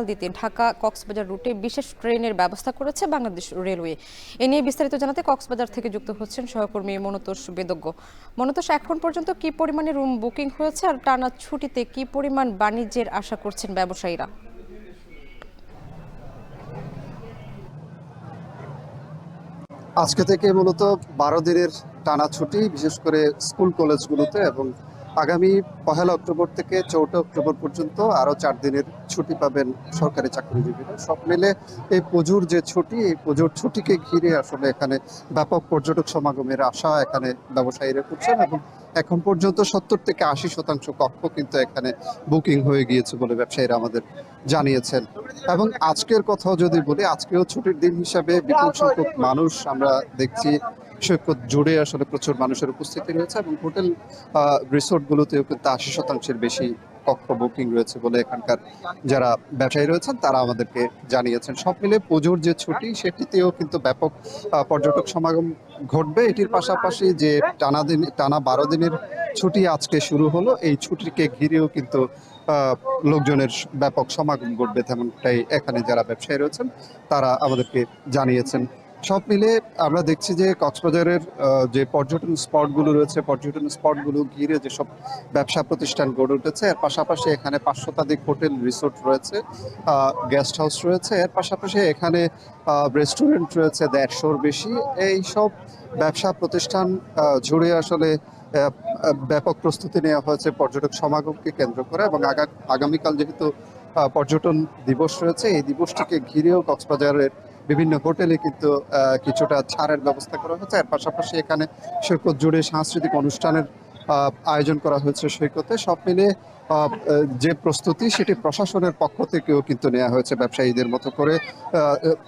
দিতে ঢাকা কক্সবাজার রুটে বিশেষ ট্রেনের ব্যবস্থা করেছে বাংলাদেশ রেলওয়ে। এ নিয়ে বিস্তারিত জানাতে কক্সবাজার থেকে যুক্ত হচ্ছেন সহকর্মী মনতোষ বেদজ্ঞ। মনতোষ, এখন পর্যন্ত কি পরিমাণে রুম বুকিং হয়েছে আর টানা ছুটিতে কি পরিমাণ বাণিজ্যের আশা করছেন ব্যবসায়ীরা? আজকে থেকে মূলত 12 দিনের টানা ছুটি, বিশেষ করে স্কুল কলেজগুলোতে, এবং আগামী 1 অক্টোবর থেকে 4 অক্টোবর পর্যন্ত আরও 4 দিনের ছুটি পাবেন সরকারি চাকরিজীবীরা। সব মিলে এই পুজোর যে ছুটি, এই পুজোর ছুটিকে ঘিরে আসলে এখানে ব্যাপক পর্যটক সমাগমের আশা এখানে ব্যবসায়ীরা করছেন, এবং এখন পর্যন্ত 70 থেকে 80% কক্ষ কিন্তু এখানে বুকিং হয়ে গিয়েছে বলে ব্যবসায়ীরা আমাদের জানিয়েছেন। এবং আজকের কথাও যদি বলি, আজকেও ছুটির দিন হিসাবে বিপুল সংখ্যক মানুষ আমরা দেখছি। সৈকত জুড়ে আসলে প্রচুর মানুষের উপস্থিতি রয়েছে, এবং হোটেল রিসোর্টগুলোতেও কিন্তু 80%-এর বেশি কক্ষ বুকিং রয়েছে বলে এখানকার যারা ব্যবসায়ী রয়েছেন তারা আমাদেরকে জানিয়েছেন। সব মিলে পুজোর যে ছুটি, সেটিতেও কিন্তু ব্যাপক পর্যটক সমাগম ঘটবে। এটির পাশাপাশি যে টানা 12 দিনের ছুটি আজকে শুরু হলো, এই ছুটিকে ঘিরেও কিন্তু লোকজনের ব্যাপক সমাগম ঘটবে, তেমনটাই এখানে যারা ব্যবসায়ী রয়েছেন তারা আমাদেরকে জানিয়েছেন। সব মিলে আমরা দেখছি যে কক্সবাজারের যে পর্যটন স্পটগুলো রয়েছে, পর্যটন স্পটগুলো ঘিরে যেসব ব্যবসা প্রতিষ্ঠান গড়ে উঠেছে, এর পাশাপাশি এখানে 500 হোটেল রিসোর্ট রয়েছে, গেস্ট হাউস রয়েছে, এর পাশাপাশি এখানে রেস্টুরেন্ট রয়েছে 150-র বেশি। এই সব ব্যবসা প্রতিষ্ঠান জুড়ে আসলে ব্যাপক প্রস্তুতি নেওয়া হয়েছে পর্যটক সমাগমকে কেন্দ্র করে, এবং আগামীকাল যেহেতু পর্যটন দিবস রয়েছে, এই দিবসটিকে ঘিরেও কক্সবাজারের বিভিন্ন হোটেলে কিন্তু কিছুটা ছাড়ের ব্যবস্থা করা হয়েছে। এর পাশাপাশি এখানে সৈকত জুড়ে সাংস্কৃতিক অনুষ্ঠানের আয়োজন করা হয়েছে সৈকতে। সব মিলে যে প্রস্তুতি, সেটি প্রশাসনের পক্ষ থেকেও কিন্তু নেওয়া হয়েছে ব্যবসায়ীদের মতো করে।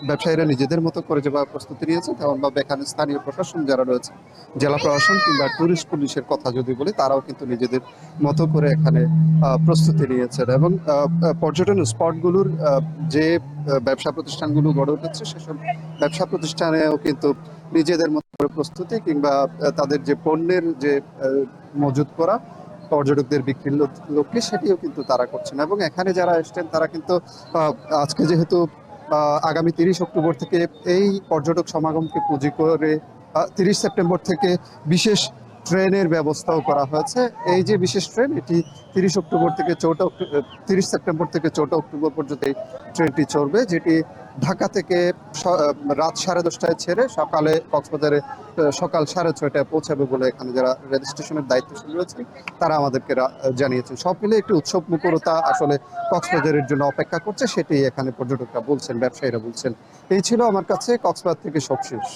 ব্যবসায়ীরা নিজেদের মতো করে যেভাবে প্রস্তুতি নিয়েছে, তেমনভাবে এখানে স্থানীয় প্রশাসন যারা রয়েছে, জেলা প্রশাসন কিংবা ট্যুরিস্ট পুলিশের কথা যদি বলি, তারাও কিন্তু নিজেদের মতো করে এখানে প্রস্তুতি নিয়েছেন। এবং পর্যটন স্পটগুলোর যে ব্যবসা প্রতিষ্ঠানগুলো গড়ে উঠেছে, সেসব ব্যবসা প্রতিষ্ঠানেও কিন্তু নিজেদের মতো করে প্রস্তুতি কিংবা তাদের যে পণ্যের যে মজুত করা পর্যটকদের বিক্রির লক্ষ্যে, সেটিও কিন্তু তারা করছেন। এবং এখানে যারা এসছেন তারা কিন্তু আজকে যেহেতু আগামী 30 অক্টোবর থেকে এই পর্যটক সমাগমকে পুঁজি করে 30 সেপ্টেম্বর থেকে বিশেষ ট্রেনের ব্যবস্থাও করা হয়েছে। এই যে বিশেষ ট্রেন, এটি 30 সেপ্টেম্বর থেকে 4 অক্টোবর পর্যন্ত এই ট্রেনটি চলবে, যেটি ঢাকা থেকে রাত 10:30টায় ছেড়ে সকালে কক্সবাজারে সকাল 6:30টায় পৌঁছাবে বলে এখানে যারা রেল স্টেশনের দায়িত্বশীল রয়েছেন তারা আমাদেরকে জানিয়েছেন। সব মিলে একটি উৎসব মুখরতা আসলে কক্সবাজারের জন্য অপেক্ষা করছে, সেটি এখানে পর্যটকরা বলছেন, ব্যবসায়ীরা বলছেন। এই ছিল আমার কাছে কক্সবাজার থেকে সবশেষ।